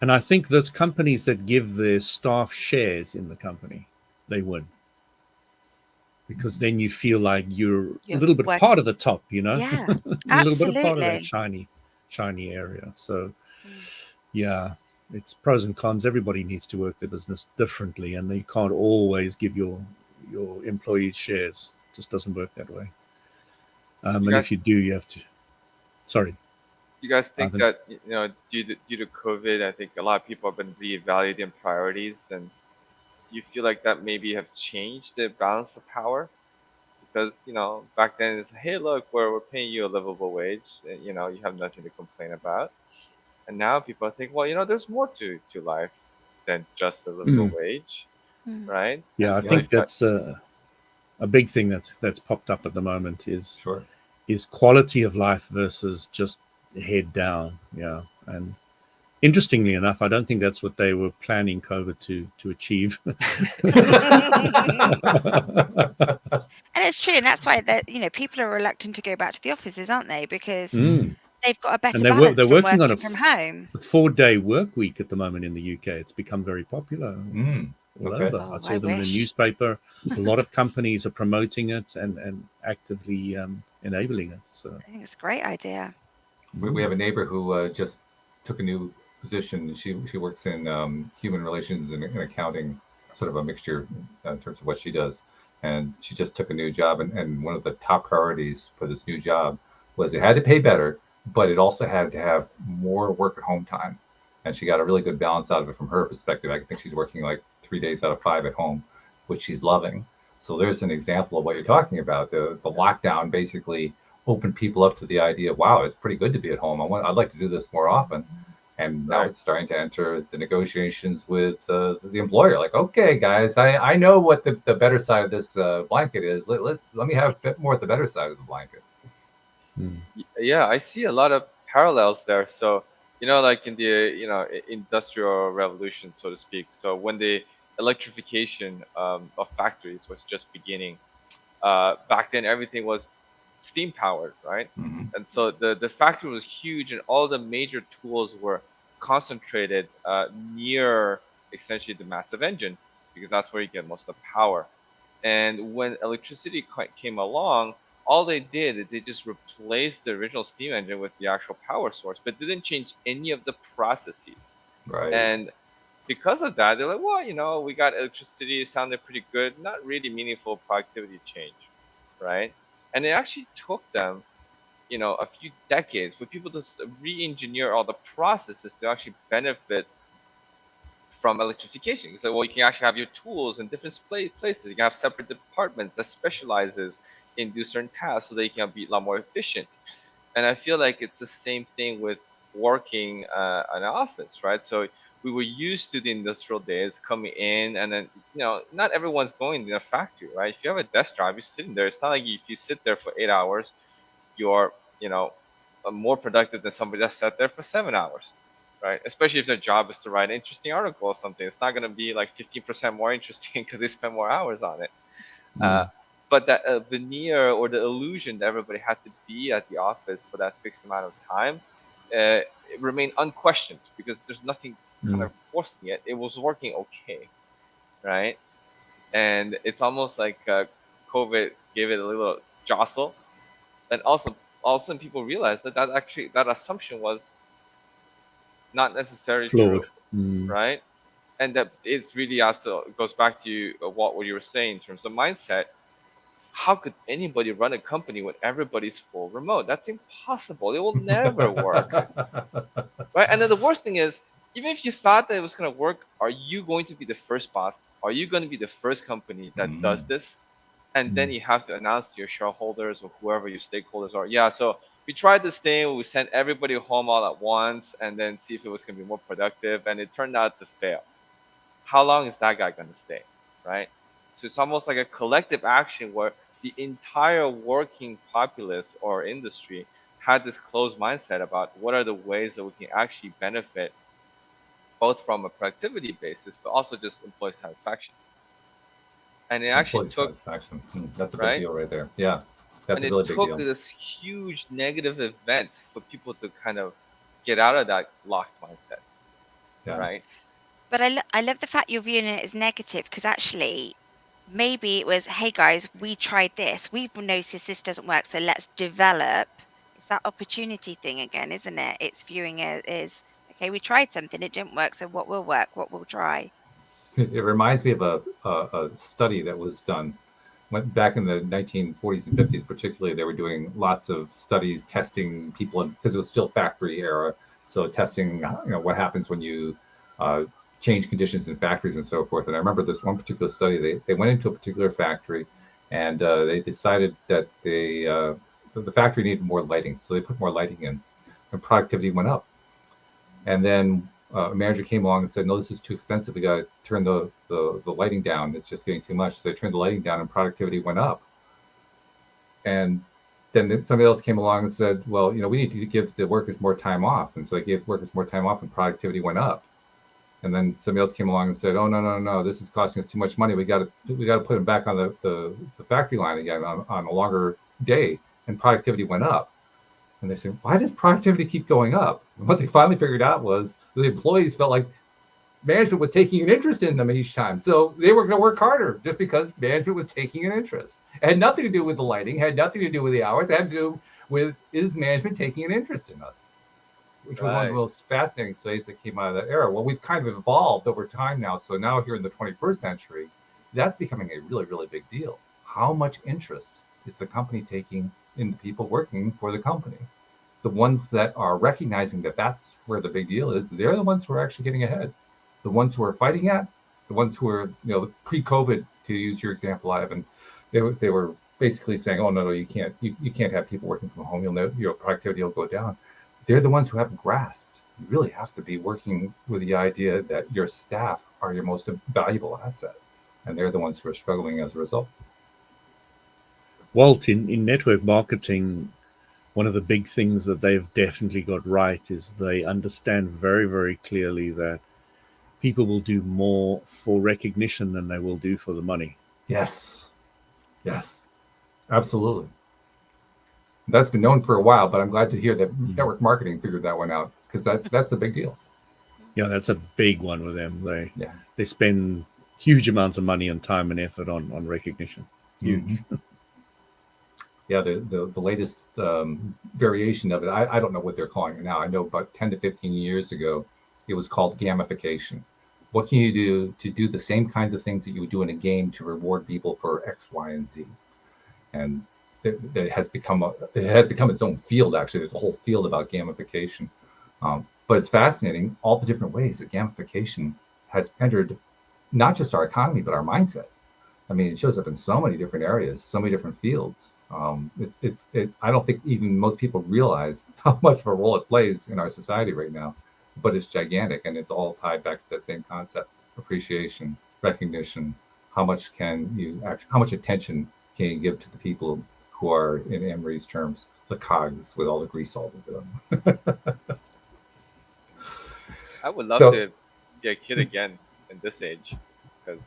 And I think those companies that give their staff shares in the company, they win. Because then you feel like you're a little bit part of the top,
Yeah,
a little bit of part of that shiny area. So, yeah, it's pros and cons. Everybody needs to work their business differently, and you can't always give your employees shares. It just doesn't work that way. And if you do, you have to. Sorry.
You guys think that due to COVID, I think a lot of people have been reevaluating priorities, and do you feel like that maybe has changed the balance of power? Because back then it's, hey, look, we're paying you a livable wage, and you have nothing to complain about. And now people think, well, there's more to life than just a livable wage, right?
Yeah, I think that's a big thing that's popped up at the moment is quality of life versus just head down. Yeah, and interestingly enough, I don't think that's what they were planning COVID to achieve.
And it's true, and that's why people are reluctant to go back to the offices, aren't they? Because they've got a better balance they're working on from home.
A 4-day work week at the moment in the UK. It's become very popular. All over. I saw them in the newspaper. A lot of companies are promoting it and actively enabling it. So
I think it's a great idea.
We have a neighbor who just took a new position. She works in human relations and accounting, sort of a mixture in terms of what she does. And she just took a new job, and one of the top priorities for this new job was it had to pay better, but it also had to have more work at home time. And she got a really good balance out of it from her perspective. I think she's working like 3 days out of 5 at home, which she's loving. So there's an example of what you're talking about. The lockdown basically opened people up to the idea, wow, it's pretty good to be at home. I'd like to do this more often. And now it's starting to enter the negotiations with the employer. Like, okay, guys, I know what the better side of this blanket is. Let me have a bit more of the better side of the blanket.
Yeah, I see a lot of parallels there. So, like in the industrial revolution, so to speak. So when the electrification of factories was just beginning, back then everything was steam powered, right? And so the factory was huge, and all the major tools were concentrated near essentially the massive engine, because that's where you get most of the power. And when electricity came along, all they did, they just replaced the original steam engine with the actual power source, but didn't change any of the processes.
Right.
And because of that, they're like, well, we got electricity, it sounded pretty good, not really meaningful productivity change, right? And it actually took them, a few decades for people to re-engineer all the processes to actually benefit from electrification. You say, well, you can actually have your tools in different places. You can have separate departments that specializes in do certain tasks so that you can be a lot more efficient. And I feel like it's the same thing with working an office, right? So we were used to the industrial days coming in, and then not everyone's going in a factory, right? If you have a desk job, you're sitting there. It's not like if you sit there for 8 hours, you're more productive than somebody that sat there for 7 hours, right? Especially if their job is to write an interesting article or something. It's not going to be like 15% more interesting because they spend more hours on it. But that veneer or the illusion that everybody had to be at the office for that fixed amount of time, it remained unquestioned because there's nothing kind of forcing it. It was working okay, right? And it's almost like COVID gave it a little jostle, and also all of a sudden people realized that actually that assumption was not necessarily
flawed,
true, right? And that it's really also goes back to what you were saying in terms of mindset. How could anybody run a company when everybody's full remote? That's impossible. It will never work, right? And then the worst thing is, even if you thought that it was going to work, are you going to be the first boss? Are you going to be the first company that does this? And then you have to announce to your shareholders or whoever your stakeholders are, yeah, so we tried this thing, we sent everybody home all at once and then see if it was going to be more productive, and it turned out to fail. How long is that guy going to stay, right? So it's almost like a collective action where the entire working populace or industry had this closed mindset about what are the ways that we can actually benefit both from a productivity basis, but also just employee satisfaction. And it actually took
satisfaction. That's a big deal right there. Yeah, that's a really big deal.
And it took this huge negative event for people to kind of get out of that locked mindset, right?
But I love the fact you're viewing it as negative, because actually maybe it was, hey guys, we tried this, we've noticed this doesn't work, so let's develop. It's that opportunity thing again, isn't it? It's viewing it as, okay, we tried something, it didn't work, so what will work, what we'll try.
It reminds me of a study that was done back in the 1940s and 50s. Particularly, they were doing lots of studies testing people because it was still factory era. So testing, what happens when you change conditions in factories and so forth. And I remember this one particular study. They went into a particular factory, and they decided that the factory needed more lighting, so they put more lighting in, and productivity went up. And then a manager came along and said, no, this is too expensive. We got to turn the lighting down. It's just getting too much. So they turned the lighting down and productivity went up. And then somebody else came along and said, well, we need to give the workers more time off. And so they gave workers more time off and productivity went up. And then somebody else came along and said, oh, no, this is costing us too much money. We got to put them back on the factory line again on a longer day, and productivity went up. And they said, why does productivity keep going up? And what they finally figured out was the employees felt like management was taking an interest in them each time. So they were going to work harder just because management was taking an interest. It had nothing to do with the lighting, had nothing to do with the hours, it had to do with, is management taking an interest in us? Which was one of the most fascinating studies that came out of that era. Well, we've kind of evolved over time now. So now here in the 21st century, that's becoming a really, really big deal. How much interest is the company taking in the people working for the company? The ones that are recognizing that that's where the big deal is, they're the ones who are actually getting ahead. The ones who are fighting at, the ones who are, pre-COVID, to use your example, Ivan, they were basically saying, oh, no, you can't have people working from home. Your productivity will go down. They're the ones who haven't grasped. You really have to be working with the idea that your staff are your most valuable asset. And they're the ones who are struggling as a result.
Walt, in network marketing, one of the big things that they've definitely got right is they understand very, very clearly that people will do more for recognition than they will do for the money.
Yes, absolutely. That's been known for a while, but I'm glad to hear that network marketing figured that one out, because that's a big deal.
Yeah, that's a big one with them. They spend huge amounts of money and time and effort on recognition. Huge. Mm-hmm.
Yeah, the latest variation of it, I don't know what they're calling it now. I know about 10 to 15 years ago, it was called gamification. What can you do to do the same kinds of things that you would do in a game to reward people for X, Y, and Z? And it has become its own field, actually. There's a whole field about gamification. But it's fascinating, all the different ways that gamification has entered not just our economy, but our mindset. I mean, it shows up in so many different areas, so many different fields. I don't think even most people realize how much of a role it plays in our society right now, but it's gigantic, and it's all tied back to that same concept: appreciation, recognition. How much attention can you give to the people who are, in Anne-Marie's terms, the cogs with all the grease all over them?
I would love to be a kid again in this age, because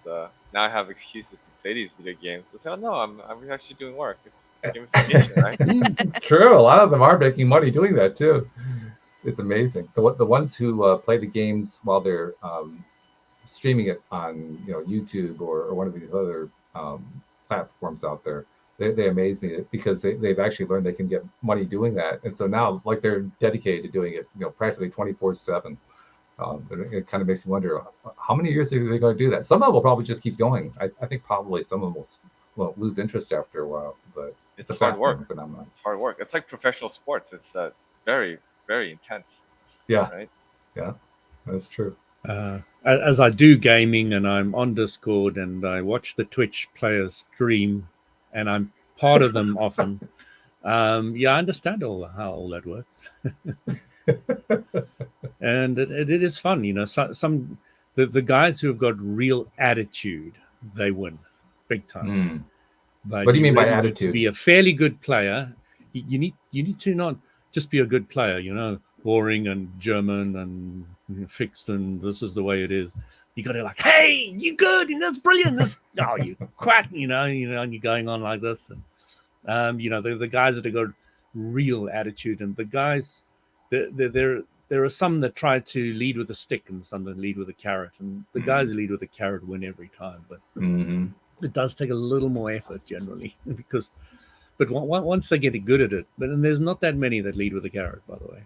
now I have excuses to play these video games. To say, oh no, I'm actually doing work. It's gamification, right?
It's true. A lot of them are making money doing that too. It's amazing. The ones who play the games while they're streaming it on YouTube or one of these other platforms out there, they amaze me because they've actually learned they can get money doing that, and so now like they're dedicated to doing it practically 24/7. It kind of makes me wonder how many years are they going to do that. Some of them will probably just keep going. I think probably some of them will lose interest after a while, but it's a
hard work
phenomenon.
It's hard work. It's like professional sports. It's very, very intense.
Yeah.
Right.
Yeah, that's true.
As I do gaming and I'm on Discord and I watch the Twitch players stream and I'm part of them often, I understand how all that works. And it is fun, some the guys who have got real attitude, they win big time. But
what do you mean
really
by attitude?
To be a fairly good player, you need to not just be a good player, boring and German and fixed and this is the way it is. You got to like, hey, you good, and that's brilliant. This, oh, you quack, and you're going on like this. And, the guys that have got real attitude, and the guys, there are some that try to lead with a stick and some that lead with a carrot. And the guys who lead with a carrot win every time. But it does take a little more effort generally but once they get good at it, but then there's not that many that lead with a carrot, by the way.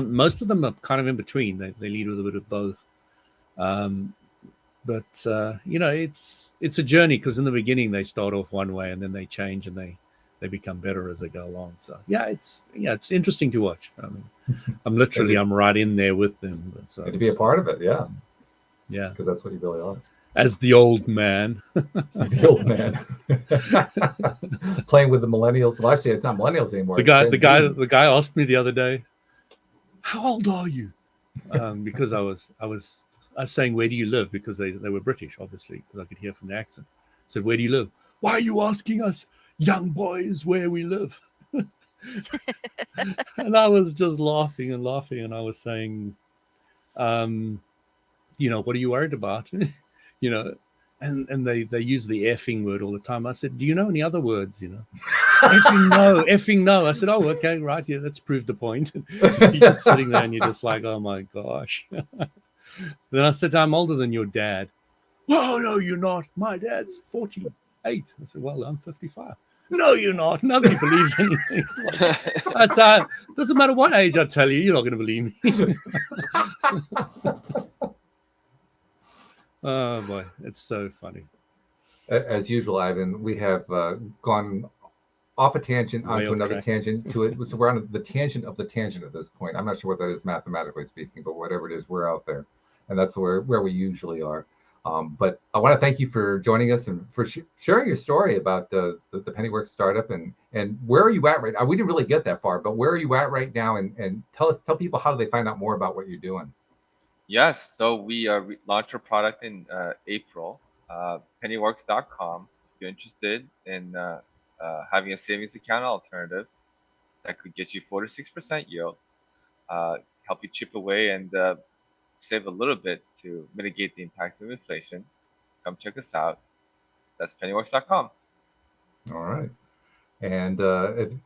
Most of them are kind of in between. They lead with a bit of both. But it's a journey, because in the beginning they start off one way and then they change and they become better as they go along. So it's interesting to watch. I mean, I'm right in there with them. So
to be a part of it, yeah,
because
that's what you really are.
As the old man.
The old man. Playing with the millennials. Well, actually, it's not millennials anymore.
The guy asked me the other day, how old are you? Because I was saying, where do you live? Because they were British, obviously, because I could hear from the accent. I said, where do you live? Why are you asking us young boys where we live? And I was just laughing, and I was saying, what are you worried about? And they use the effing word all the time. I said, do you know any other words? Effing no. I said, oh, okay, right, yeah, that's proved the point. You're just sitting there and you're just like, oh my gosh. Then I said, I'm older than your dad. Oh, no, you're not. My dad's 48. I said, well, I'm 55. No, you're not. Nobody believes anything. Doesn't matter what age I tell you, you're not going to believe me. Oh boy, it's so funny.
As usual, Ivan, we have gone off a tangent onto another tangent to it. So we're on the tangent of the tangent at this point. I'm not sure what that is mathematically speaking, but whatever it is, we're out there, and that's where we usually are. But I want to thank you for joining us and for sharing your story about the Pennyworks startup and where are you at right now? We didn't really get that far, but where are you at right now? And tell people, how do they find out more about what you're doing?
Yes, so we launched our product in April. Pennyworks.com. If you're interested in having a savings account alternative that could get you 4 to 6% yield, help you chip away and save a little bit to mitigate the impacts of inflation, come check us out. That's Pennyworks.com.
All right. And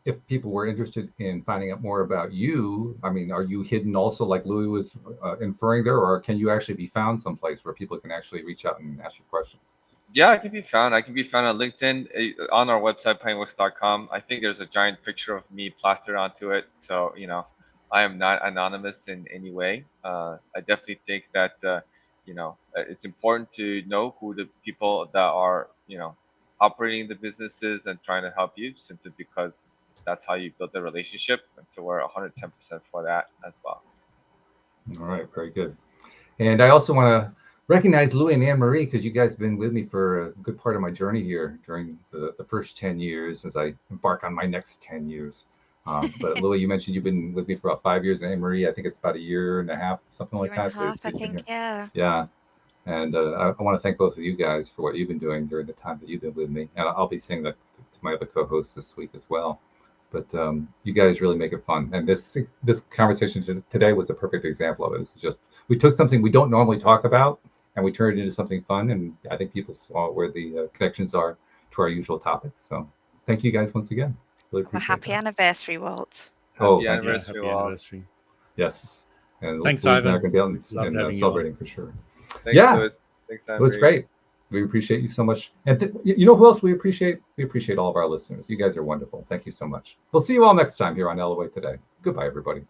if people were interested in finding out more about you, I mean, are you hidden also, like Louis was inferring there, or can you actually be found someplace where people can actually reach out and ask you questions?
Yeah, I can be found. I can be found on LinkedIn, on our website, pennyworks.com. I think there's a giant picture of me plastered onto it. So, I am not anonymous in any way. I definitely think that, it's important to know who the people that are, operating the businesses and trying to help you, simply because that's how you build the relationship. And so we're 110% for that as well.
All right, very good. And I also want to recognize Louie and Anne Marie because you guys have been with me for a good part of my journey here during the first 10 years as I embark on my next 10 years. But Louie, you mentioned you've been with me for about 5 years, and Anne Marie, I think it's about a year and a half, something like that.
Year and a half, I think, yeah.
Yeah. And I want to thank both of you guys for what you've been doing during the time that you've been with me. And I'll be saying that to my other co-hosts this week as well. But you guys really make it fun. And this conversation today was a perfect example of it. It's just, we took something we don't normally talk about and we turned it into something fun. And I think people saw where the connections are to our usual topics. So thank you guys once again. Really appreciate it.
Happy anniversary, Walt.
Happy anniversary,
happy
Walt.
anniversary.
Yes. And
Thanks,
Louise and I
Ivan.
are going to be
Loved having you
celebrating for sure.
Thanks,
Yeah.
Louis. Thanks,
It was great. We appreciate you so much. And you know who else we appreciate? We appreciate all of our listeners. You guys are wonderful. Thank you so much. We'll see you all next time here on LOA Today. Goodbye, everybody.